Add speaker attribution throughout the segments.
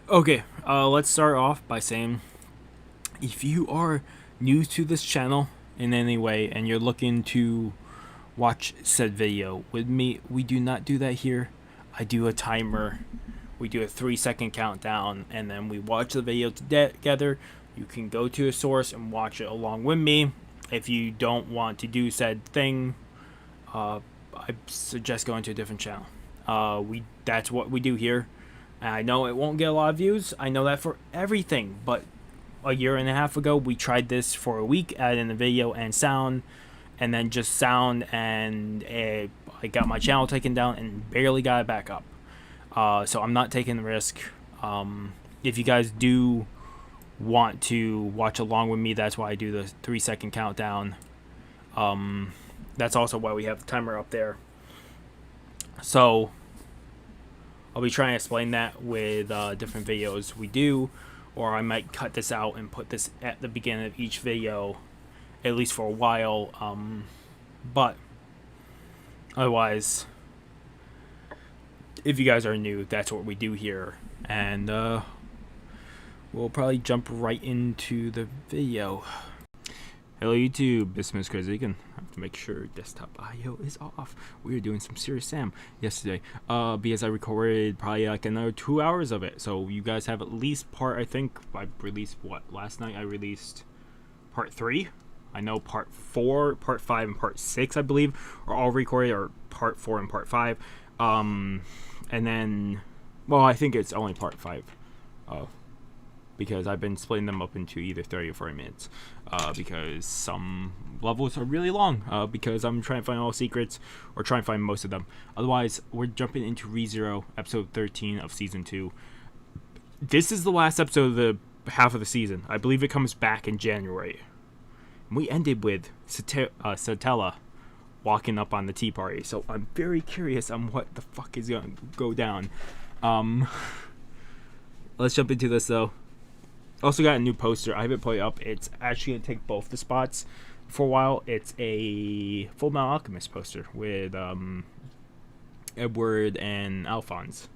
Speaker 1: Okay, let's start off by saying if you are new to this channel in any way and you're looking to watch said video with me, we do not do that here. I do a timer. We do a 3-second countdown and then we watch the video together. You can go to a source and watch it along with me. If you don't want to do said thing, I suggest going to a different channel. That's what we do here. I know it won't get a lot of views. I know that for everything, but a year and a half ago, we tried this for a week, adding the video and sound, and then just sound, and I got my channel taken down and barely got it back up. So I'm not taking the risk. If you guys do want to watch along with me, that's why I do the 3-second countdown. That's also why we have the timer up there. So I'll be trying to explain that with different videos we do, or I might cut this out and put this at the beginning of each video, at least for a while. But otherwise, if you guys are new, that's what we do here, and we'll probably jump right into the video. Hello YouTube, this is Crazy. I have to make sure desktop IO is off. We were doing some Serious Sam yesterday, because I recorded probably like another 2 hours of it. So you guys have at least I think I released last night I released part 3. I know part 4, part 5, and part 6 I believe are all recorded, or part 4 and part 5. And then, well, I think it's only part 5. Because I've been splitting them up into either 30 or 40 minutes, because some levels are really long, because I'm trying to find all secrets, or trying to find most of them. Otherwise, we're jumping into ReZero, episode 13 of season 2. This is the last episode of the half of the season. I believe it comes back in January. And we ended with Satella walking up on the tea party, so I'm very curious on what the fuck is going to go down. Let's jump into this though. Also got a new poster. I haven't put it up. It's actually going to take both the spots for a while. It's a Full Metal Alchemist poster with Edward and Alphonse.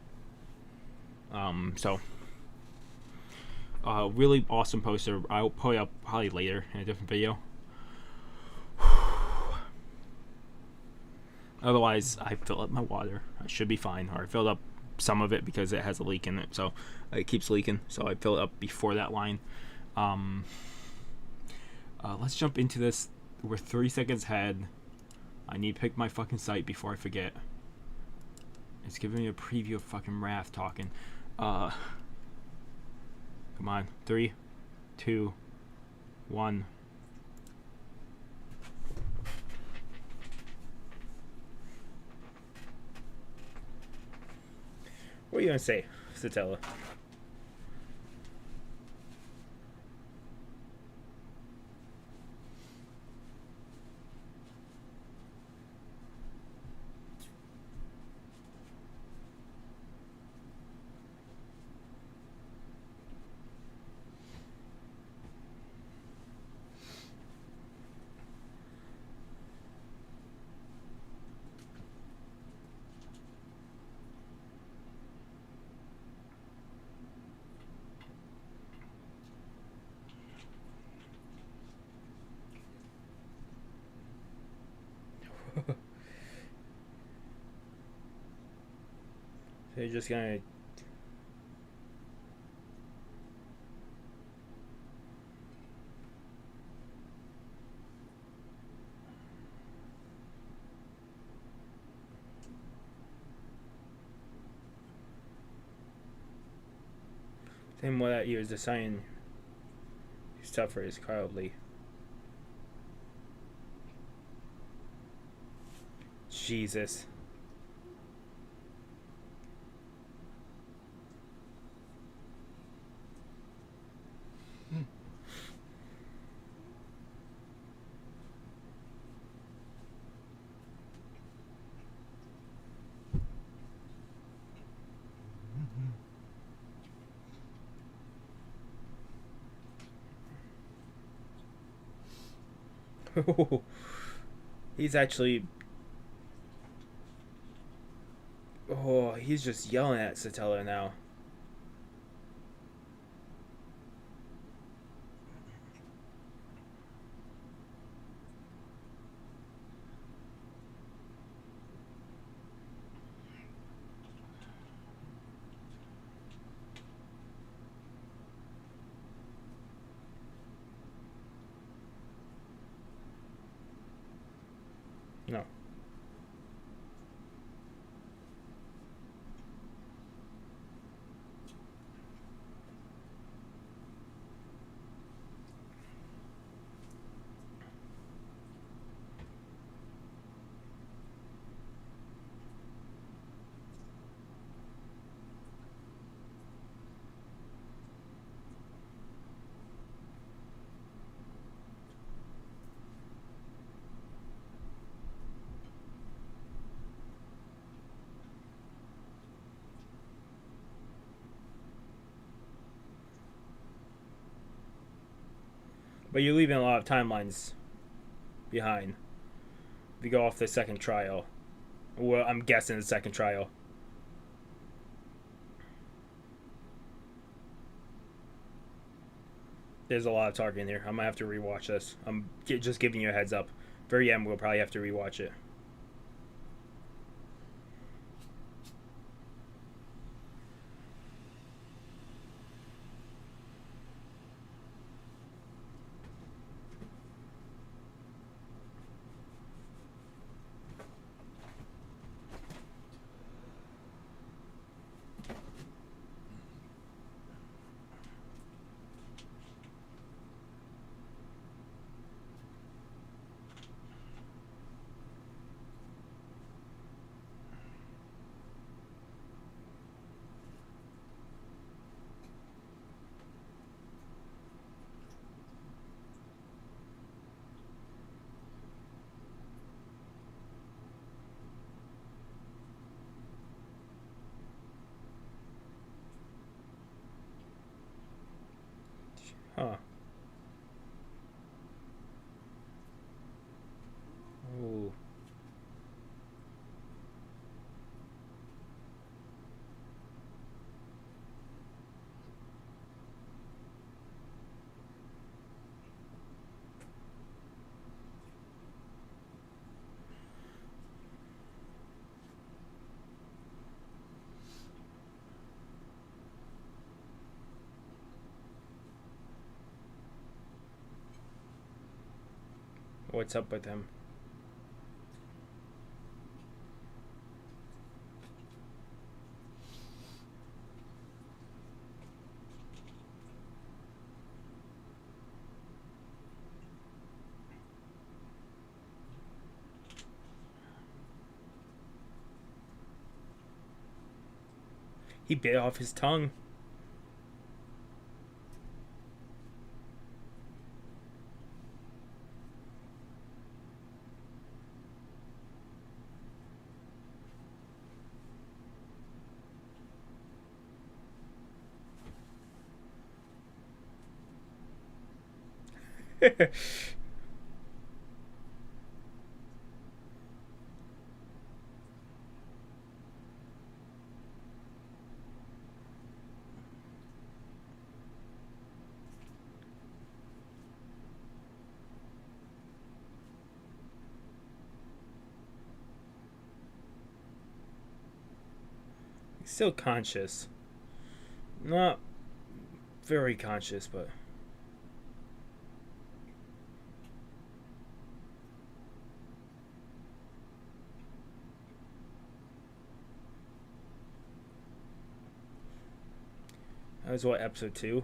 Speaker 1: Really awesome poster. I'll put it up probably later in a different video. Otherwise, I fill up my water. I should be fine. Or I filled up some of it because it has a leak in it, so it keeps leaking, so I fill it up before that line. Let's jump into this. We're 3 seconds ahead. I need to pick my fucking site before I forget. It's giving me a preview of fucking Wrath talking. Come on. 3, 2, 1. What are you gonna say, Satella? So you're just gonna same what that year's the sign suffers cowardly. Jesus. He's actually Oh, he's just yelling at Satella now. No. But you're leaving a lot of timelines behind. If you go off the second trial. Well, I'm guessing the second trial. There's a lot of talking here. I'm gonna have to rewatch this. I'm just giving you a heads up. Very end, we'll probably have to rewatch it. Huh. Ooh. What's up with him? He bit off his tongue. He's still conscious. Not very conscious, but that was what, episode 2?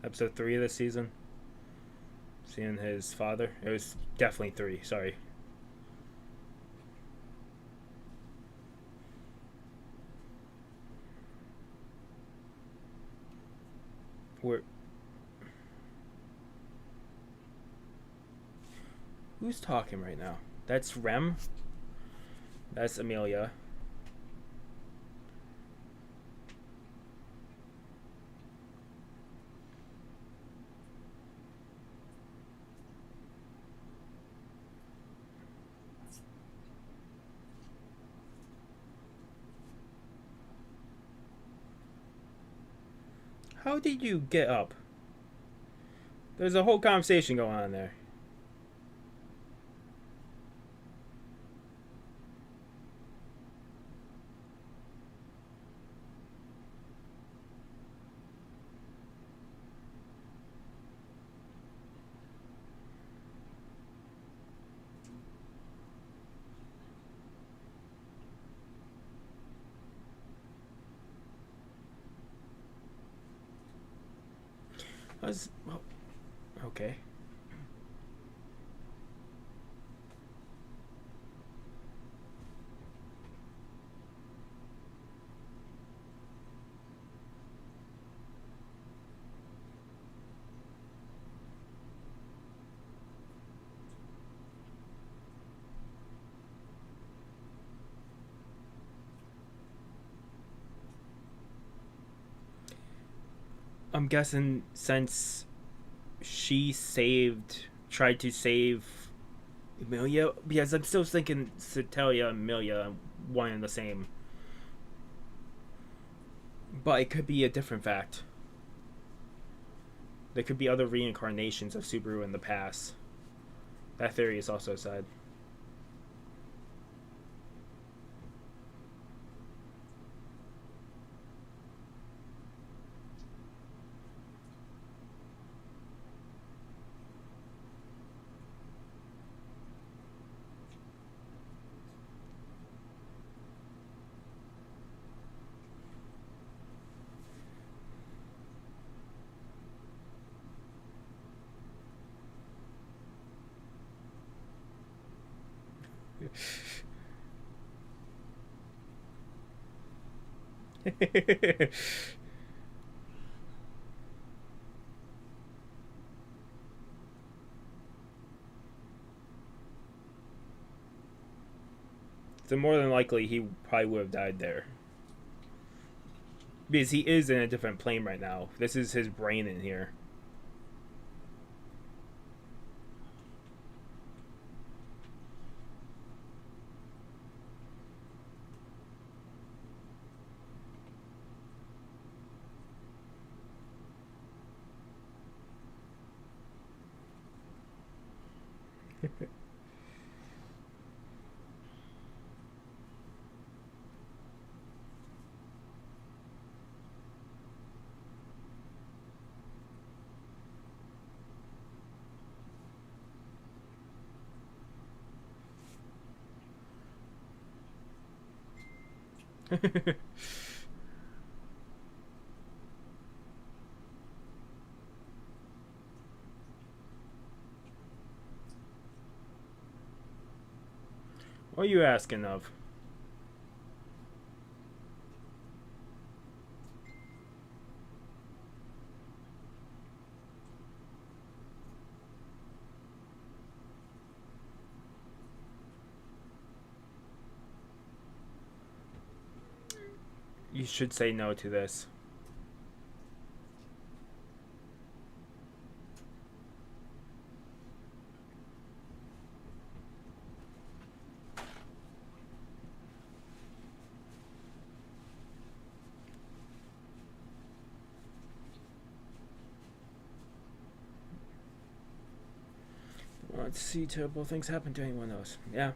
Speaker 1: Episode 3 of this season? Seeing his father? It was definitely 3, sorry. Where? Who's talking right now? That's Rem? That's Amelia. How did you get up? There's a whole conversation going on there. Well, okay. I'm guessing since she tried to save Amelia, because I'm still thinking Cetelia and Amelia one and the same. But it could be a different fact. There could be other reincarnations of Subaru in the past. That theory is also said. So more than likely, he probably would have died there. Because he is in a different plane right now. This is his brain in here. What are you asking of? You should say no to this. Let's see terrible things happen to anyone else. Yeah.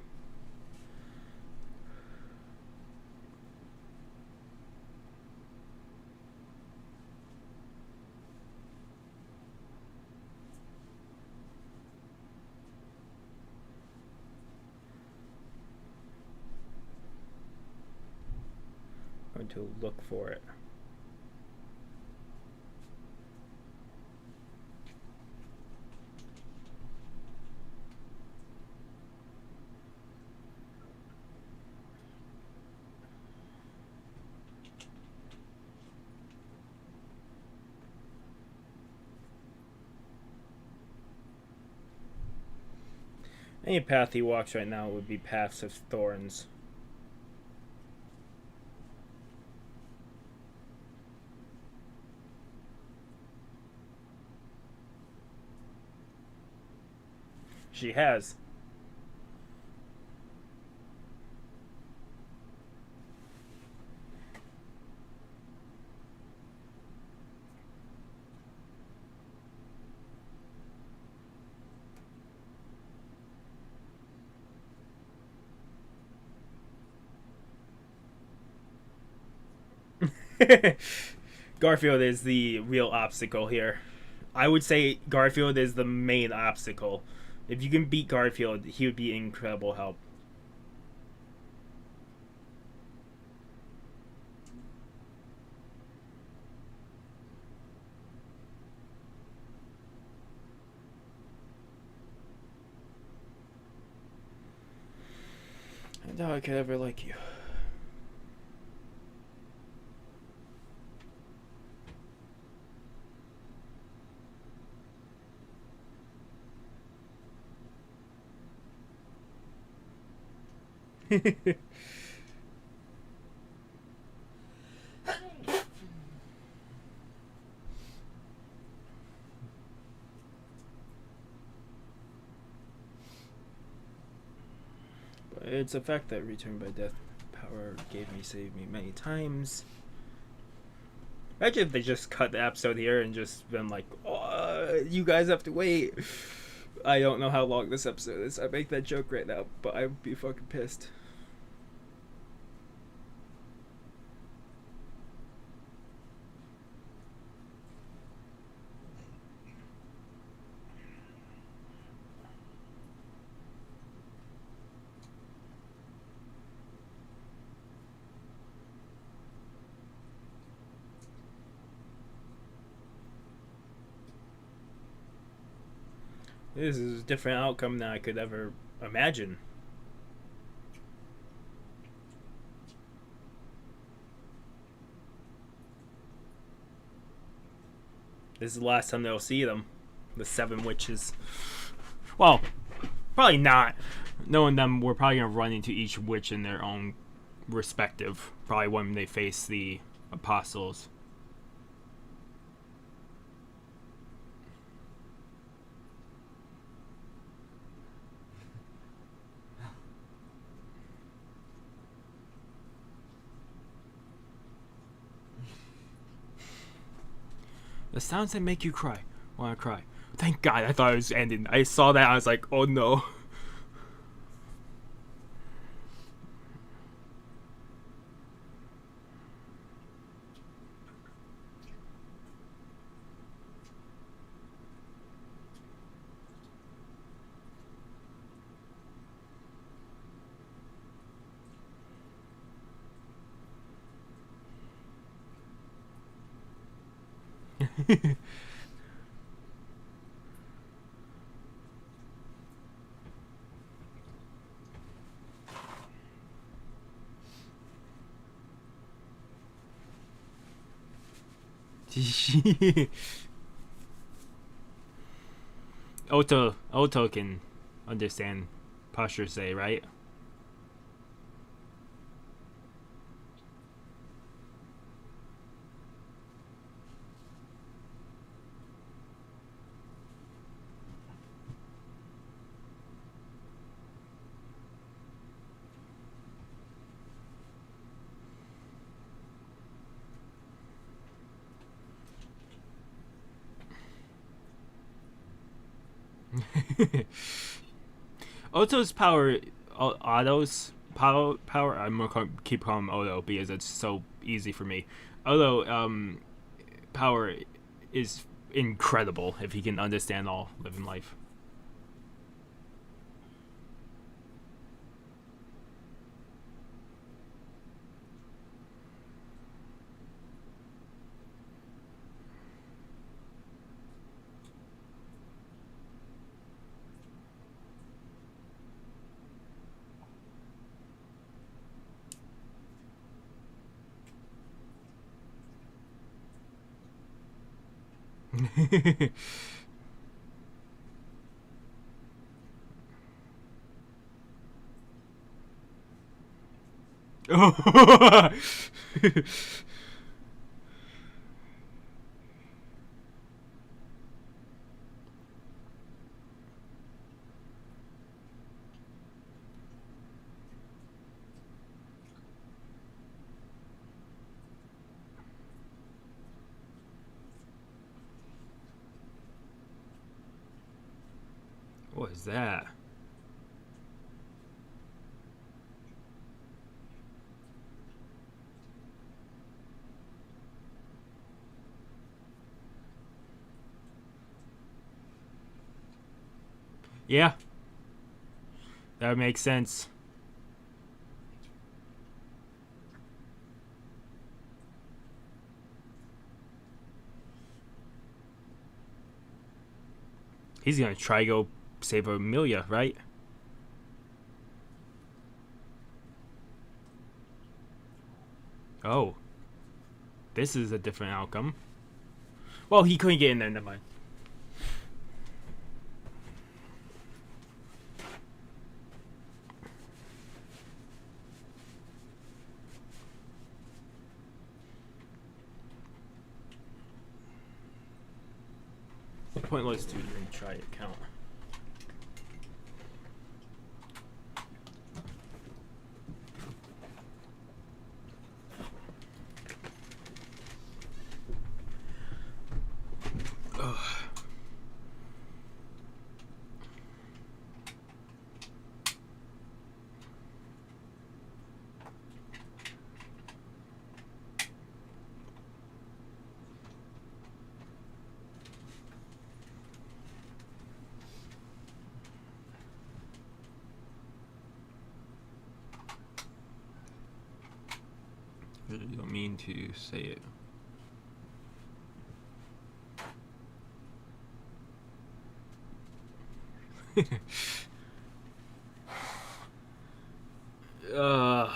Speaker 1: I'm going to look for it. Any path he walks right now would be paths of thorns. She has. Garfield is the real obstacle here. I would say Garfield is the main obstacle. If you can beat Garfield, he would be incredible help. I doubt I could ever like you. But it's a fact that return by death power saved me many times. Imagine if they just cut the episode here and just been like, oh, you guys have to wait. I don't know how long this episode is. I make that joke right now, but I would be fucking pissed. This is a different outcome than I could ever imagine. This is the last time they'll see them. The 7 witches. Well, probably not. Knowing them, we're probably going to run into each witch in their own respective. Probably when they face the apostles. The sounds that make you cry. Want to cry. Thank God, I thought it was ending. I saw that, I was like, oh no. Oto can understand posture say, right? Oto's power, Otto's power. I'm gonna keep calling him Oto because it's so easy for me. Oto, power is incredible if he can understand all living life. What is that? Yeah, that makes sense. He's gonna try to go save Amelia, right? Oh, this is a different outcome. Well, he couldn't get in there. Never mind. Pointless to even try it. Count. Really don't mean to say it. uh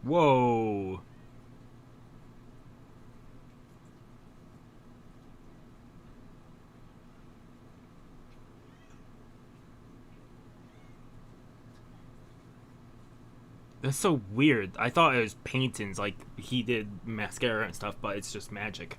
Speaker 1: Whoa. That's so weird. I thought it was paintings, like he did mascara and stuff, but it's just magic.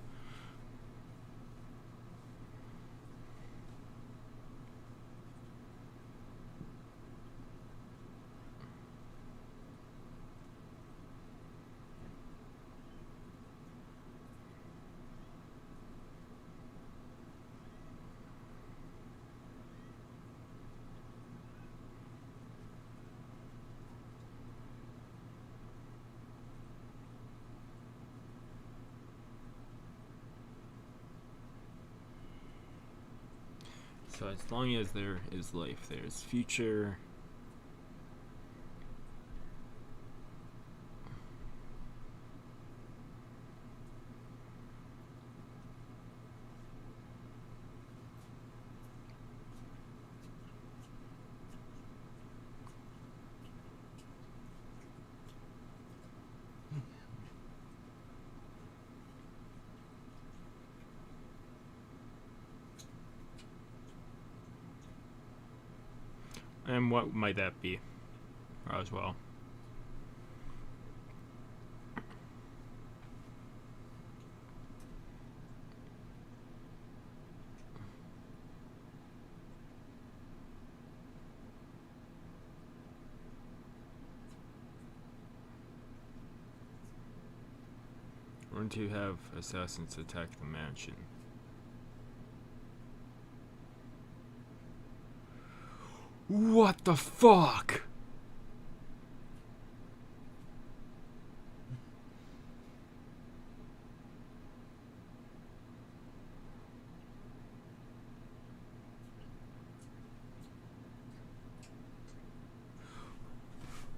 Speaker 1: So as long as there is life, there's future. And what might that be as well? We're going to have assassins attack the mansion. What the fuck?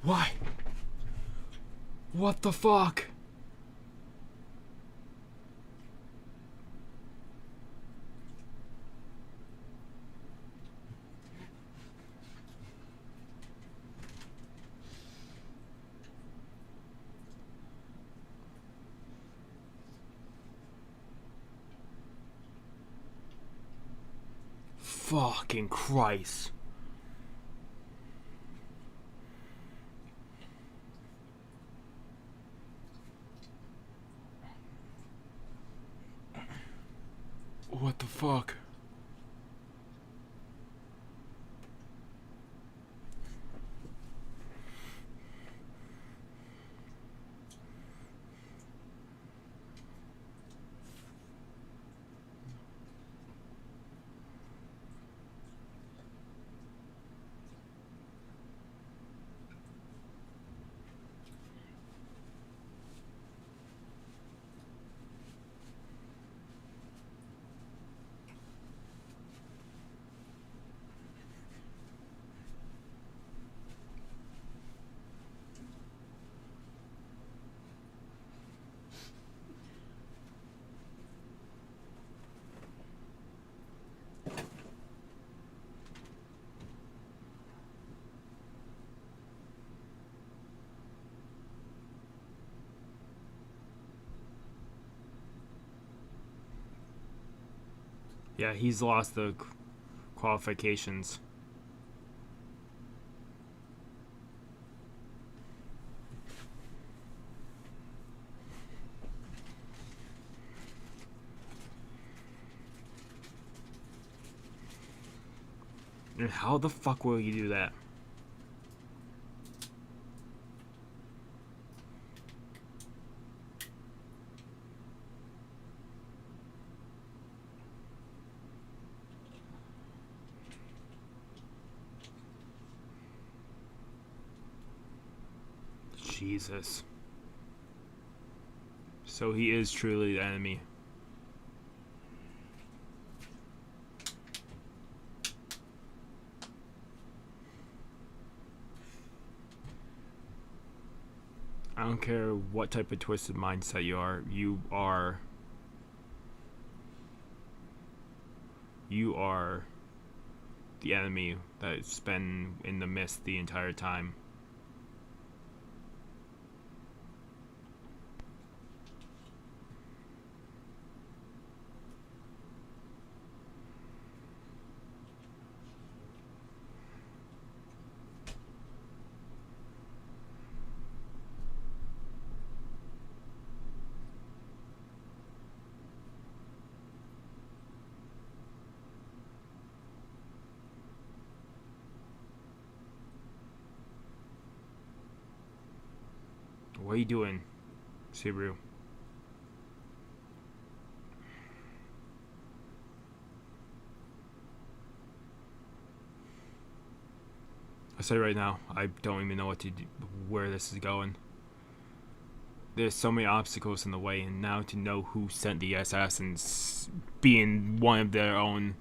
Speaker 1: Why? What the fuck? Fucking Christ. What the fuck? Yeah, he's lost the qualifications. And how the fuck will he do that? Jesus. So he is truly the enemy. I don't care what type of twisted mindset you are. You are the enemy that's been in the mist the entire time. What are you doing, Subaru? I say right now, I don't even know what to do, where this is going. There's so many obstacles in the way, and now to know who sent the assassins being one of their own.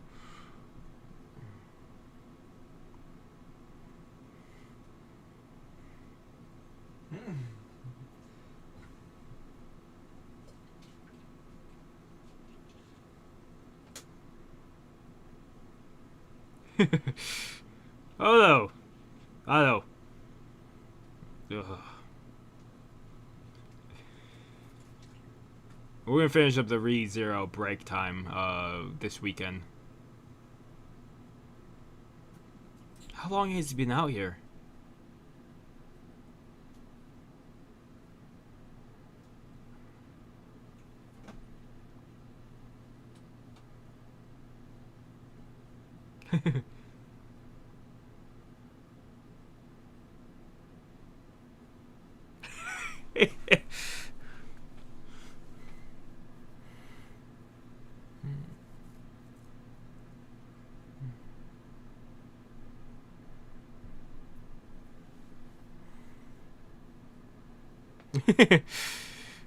Speaker 1: Oh no! Oh no! Ugh. We're gonna finish up the ReZero break time this weekend. How long has he been out here?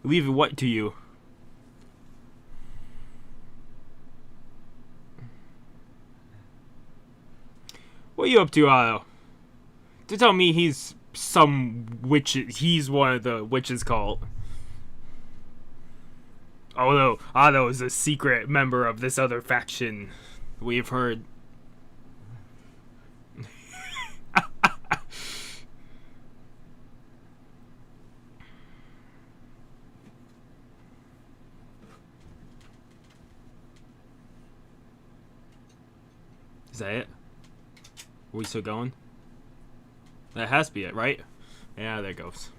Speaker 1: Leave what to you? What are you up to, Otto? To tell me he's some witch. He's one of the witches cult. Although Otto is a secret member of this other faction, we've heard. Is that it? Are we still going? That has to be it, right? Yeah, there it goes.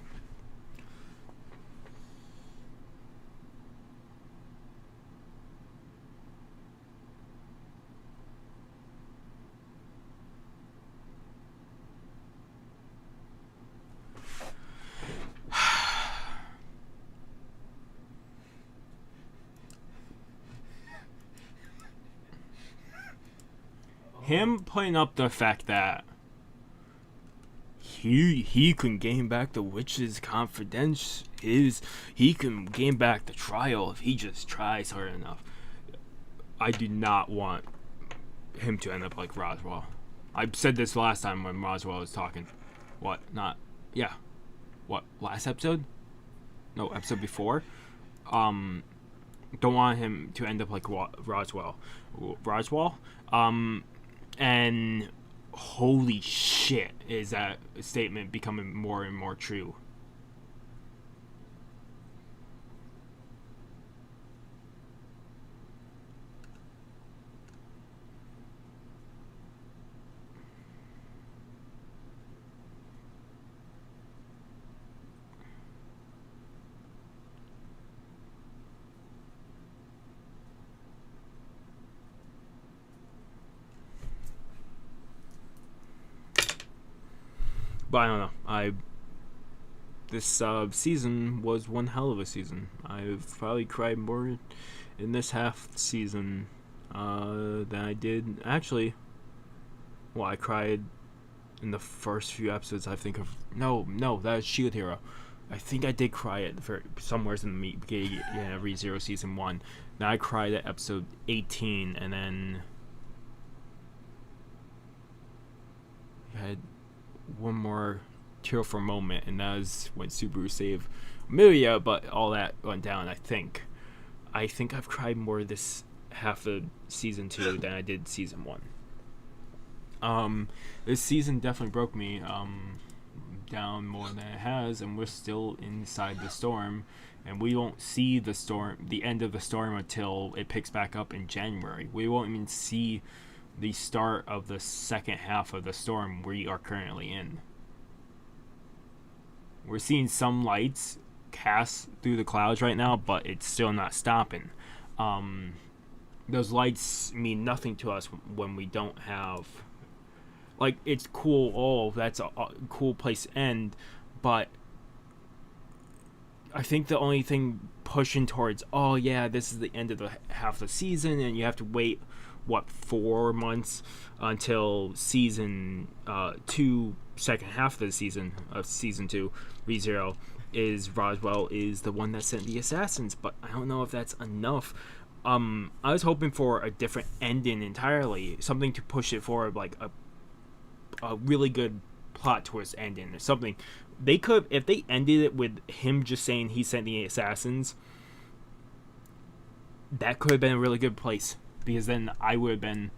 Speaker 1: Him putting up the fact that he can gain back the witch's confidence. He can gain back the trial if he just tries hard enough. I do not want him to end up like Roswell. I said this last time when Roswell was talking. What? Not. Yeah. What? Last episode? No, episode before. Don't want him to end up like Roswell. Roswell. And holy shit, is that statement becoming more and more true? But I don't know. This season was one hell of a season. I've probably cried more in this half season than I did actually. Well, I cried in the first few episodes. I think of no, that was Shield Hero. I think I did cry at somewhere in the beginning of ReZero season 1. Now I cried at episode 18, and then I had one more tearful moment, and that was when Subaru saved Amelia, but all that went down. I think I've cried more this half of season 2 than I did season 1. This season definitely broke me down more than it has, and we're still inside the storm, and we won't see the end of the storm until it picks back up in January. We won't even see the start of the second half of the storm we are currently in. We're seeing some lights cast through the clouds right now, but it's still not stopping. Those lights mean nothing to us when we don't have... Like, it's cool, oh, that's a cool place to end, but I think the only thing pushing towards, oh yeah, this is the end of the half of the season, and you have to wait, 4 months until season 2, second half of the season, of season 2, ReZero, is Roswell is the one that sent the assassins, but I don't know if that's enough. I was hoping for a different ending entirely, something to push it forward, like a really good plot twist ending or something. They could, if they ended it with him just saying he sent the assassins, that could have been a really good place, because then I would have been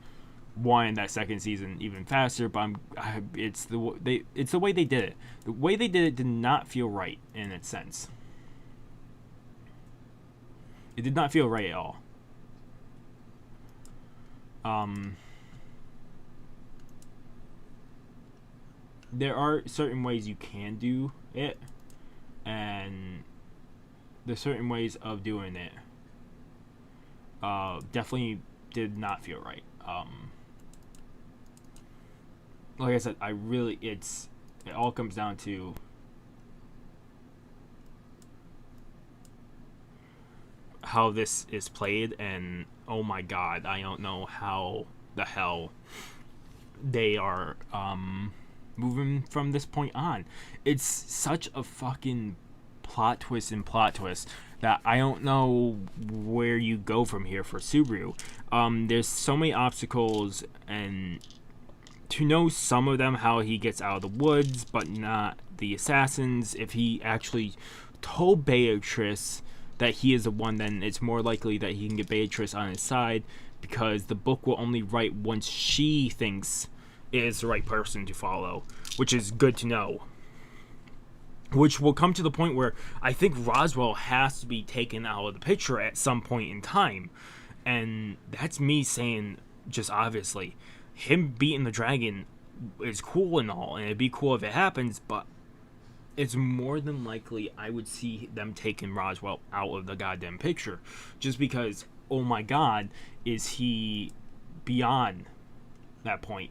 Speaker 1: wanting that second season even faster. But it's the way they did it. The way they did it did not feel right in its sense. It did not feel right at all. There are certain ways you can do it, and there's certain ways of doing it. Definitely did not feel right. Like I said, it all comes down to how this is played, and oh my god, I don't know how the hell they are moving from this point on. It's such a fucking plot twist that I don't know where you go from here for Subaru. There's so many obstacles, and to know some of them, how he gets out of the woods but not the assassins. If he actually told Beatrice that he is the one, then it's more likely that he can get Beatrice on his side, because the book will only write once she thinks is the right person to follow, which is good to know. Which will come to the point where I think Roswell has to be taken out of the picture at some point in time. And that's me saying, just obviously, him beating the dragon is cool and all, and it'd be cool if it happens, but it's more than likely I would see them taking Roswell out of the goddamn picture. Just because, oh my god, is he beyond that point?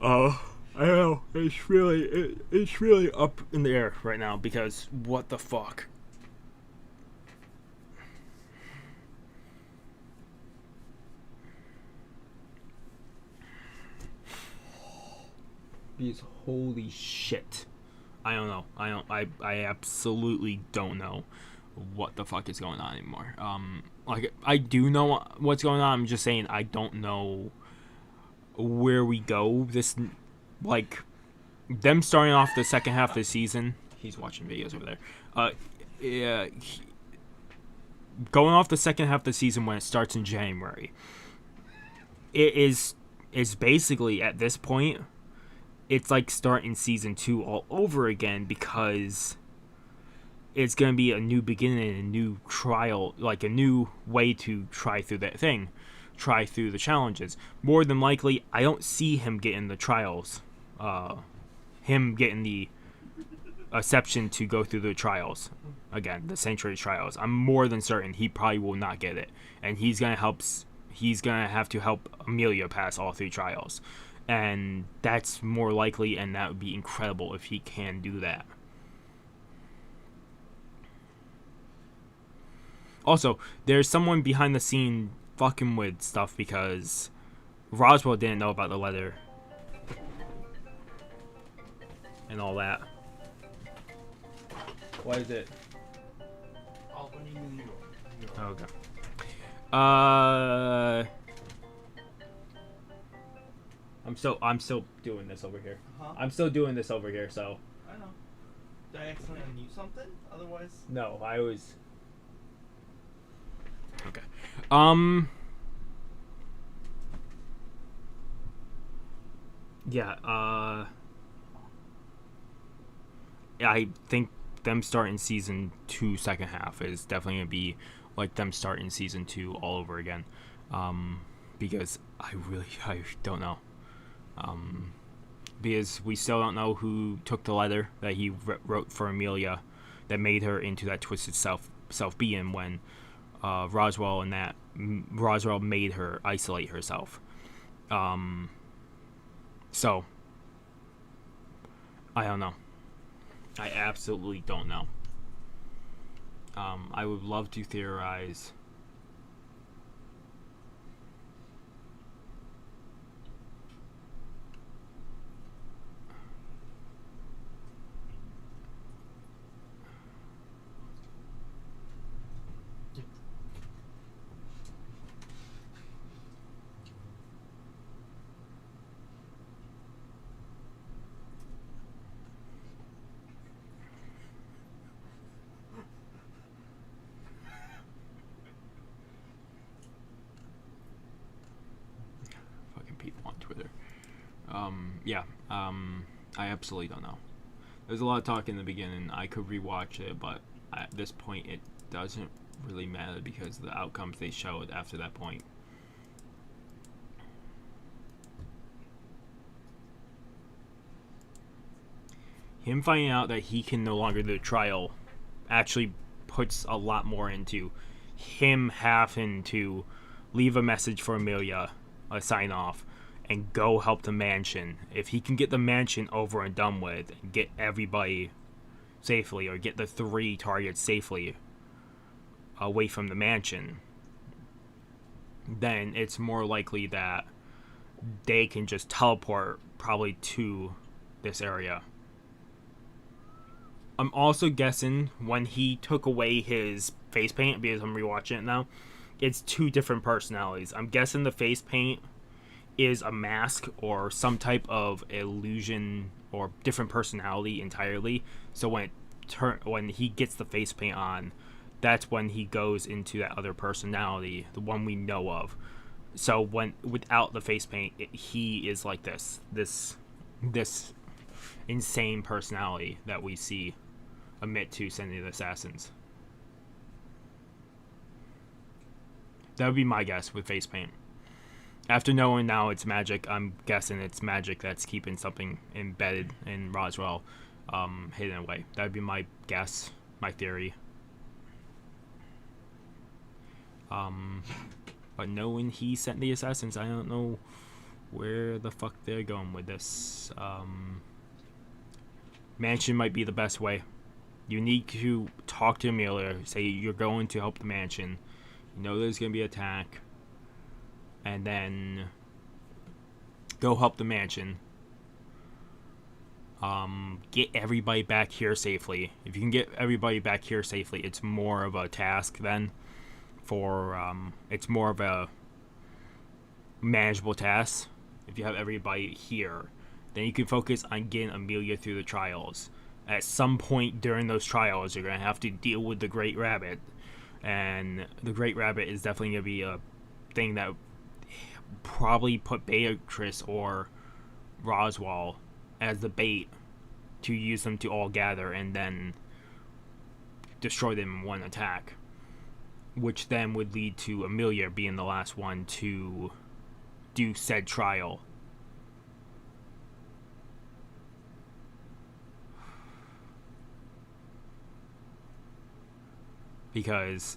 Speaker 1: I don't know. It's really up in the air right now, because what the fuck? Because holy shit. I don't know. I absolutely don't know what the fuck is going on anymore. Like, I do know what's going on. I'm just saying I don't know where we go. This, like, them starting off the second half of the season. He's watching videos over there. Going off the second half of the season when it starts in January. It's basically, at this point, it's like starting season 2 all over again, because it's going to be a new beginning, a new trial, like a new way to try through that thing. Try through the challenges. More than likely, I don't see him getting the trials. Him getting the exception to go through the trials. Again, the Sanctuary trials. I'm more than certain he probably will not get it. And he's going to help he's gonna have to help Amelia pass all 3 trials, and that's more likely, and that would be incredible if he can do that. Also, there's someone behind the scene fucking with stuff because Roswell didn't know about the letter and all that. What is it? Okay. I'm still doing this over here.
Speaker 2: Huh?
Speaker 1: I'm still doing this over here, so.
Speaker 2: I know. Did I accidentally unmute something? Otherwise.
Speaker 1: No, I was. Okay. Yeah, I think them starting season 2 second half is definitely gonna be like them starting season 2 all over again. Because I don't know. Because we still don't know who took the letter that he wrote for Amelia that made her into that twisted self being when Roswell made her isolate herself. So I don't know. I absolutely don't know. I would love to theorize. People on Twitter. I absolutely don't know. There's a lot of talk in the beginning. I could rewatch it, but at this point, it doesn't really matter because the outcomes they showed after that point. Him finding out that he can no longer do the trial actually puts a lot more into him having to leave a message for Amelia, a sign off, and go help the mansion. If he can get the mansion over and done with, and get everybody safely, or get the 3 targets safely away from the mansion, then it's more likely that they can just teleport probably to this area. I'm also guessing when he took away his face paint, because I'm rewatching it now, it's 2 different personalities. I'm guessing the face paint is a mask or some type of illusion or different personality entirely. So when he gets the face paint on, that's when he goes into that other personality, the one we know of. So when without the face paint, he is like this insane personality that we see admit to sending the assassins. That would be my guess with face paint. After knowing now it's magic, I'm guessing it's magic that's keeping something embedded in Roswell, hidden away. That would be my guess, my theory. But knowing he sent the assassins, I don't know where the fuck they're going with this. Mansion might be the best way. You need to talk to Amelia, say you're going to help the mansion. You know there's going to be an attack. And then go help the mansion. Get everybody back here safely. If you can get everybody back here safely, it's more of a task then. It's more of a manageable task. If you have everybody here, then you can focus on getting Amelia through the trials. At some point during those trials, you're going to have to deal with the Great Rabbit. And the Great Rabbit is definitely going to be a thing that probably put Beatrice or Roswell as the bait to use them to all gather and then destroy them in one attack, which then would lead to Amelia being the last one to do said trial. Because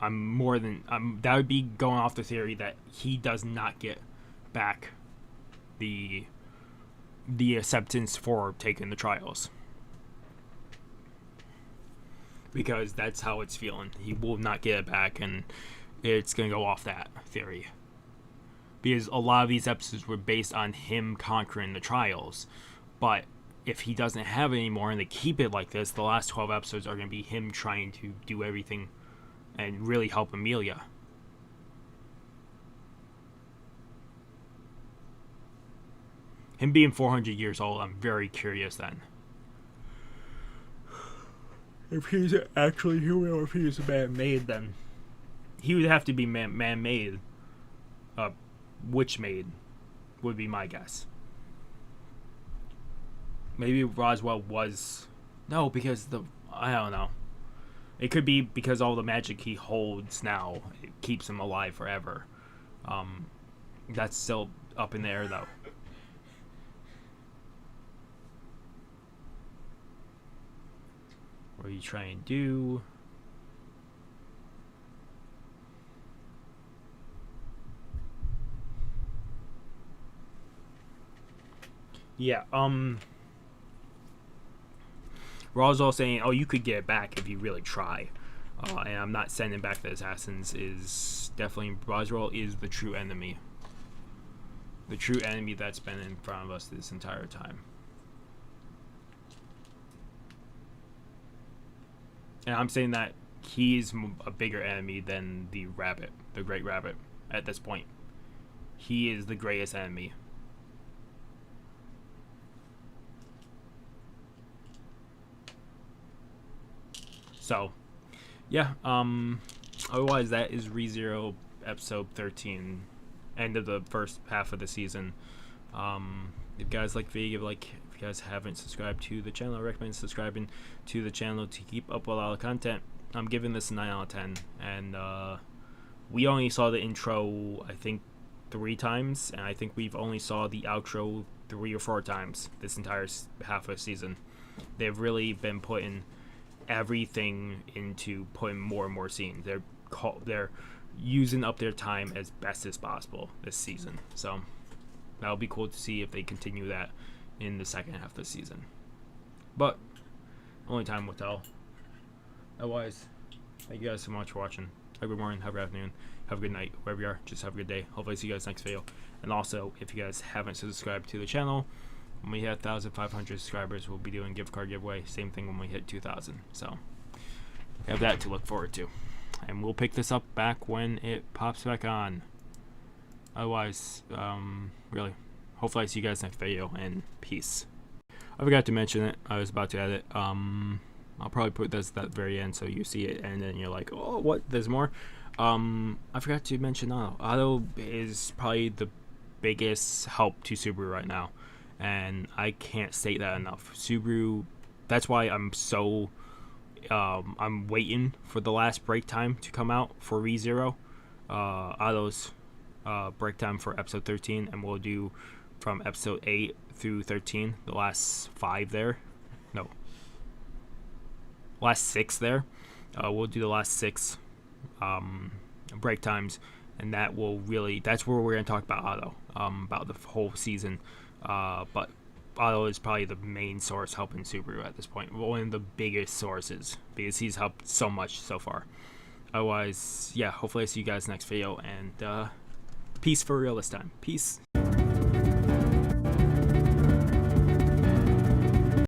Speaker 1: that would be going off the theory that he does not get back the acceptance for taking the trials, because that's how it's feeling. He will not get it back, and it's gonna go off that theory, because a lot of these episodes were based on him conquering the trials. But if he doesn't have it anymore and they keep it like this, the last 12 episodes are going to be him trying to do everything and really help Amelia. Him being 400 years old, I'm very curious then. If he's actually human or if he's man-made, then he would have to be man-made. Witch-made would be my guess. Maybe Roswell was... No, because I don't know. It could be because all the magic he holds now, it keeps him alive forever. That's still up in the air, though. What are you trying to do? Yeah, Roswell saying, oh, you could get it back if you really try. And I'm not sending back the assassins is definitely... Roswell is the true enemy. The true enemy that's been in front of us this entire time. And I'm saying that he's a bigger enemy than the rabbit, the Great Rabbit, at this point. He is the greatest enemy. So, yeah, otherwise that is ReZero episode 13, end of the first half of the season. If you guys like the video, give a like. If you guys haven't subscribed to the channel, I recommend subscribing to the channel to keep up with all the content. I'm giving this a 9 out of 10, and we only saw the intro, I think, 3 times, and I think we've only saw the outro 3 or 4 times this entire half of the season. They've really been putting everything into putting more and more scenes. They're using up their time as best as possible this season. So that'll be cool to see if they continue that in the second half of the season. But only time will tell. Otherwise, thank you guys so much for watching. Have a good morning, have a good afternoon, have a good night, wherever you are. Just have a good day. Hopefully see you guys next video. And also, if you guys haven't subscribed to the channel, when we hit 1,500 subscribers, we'll be doing gift card giveaway. Same thing when we hit 2,000. So, we have that to look forward to. And we'll pick this up back when it pops back on. Otherwise, really, hopefully I see you guys next video, and peace. I forgot to mention it. I was about to edit. I'll probably put this at the very end so you see it, and then you're like, oh, what? There's more? I forgot to mention Otto. Otto is probably the biggest help to Subaru right now. And I can't state that enough. Subaru, that's why I'm so, I'm waiting for the last break time to come out for ReZero. Otto's break time for episode 13, and we'll do from episode 8 through 13, the last 5 there. No. Last 6 there. We'll do the last 6 break times, and that will really, that's where we're going to talk about Otto, about the whole season. But Otto is probably the main source helping Subaru at this point. One of the biggest sources, because he's helped so much so far. Otherwise, yeah, hopefully I see you guys next video, and peace for real this time. Peace.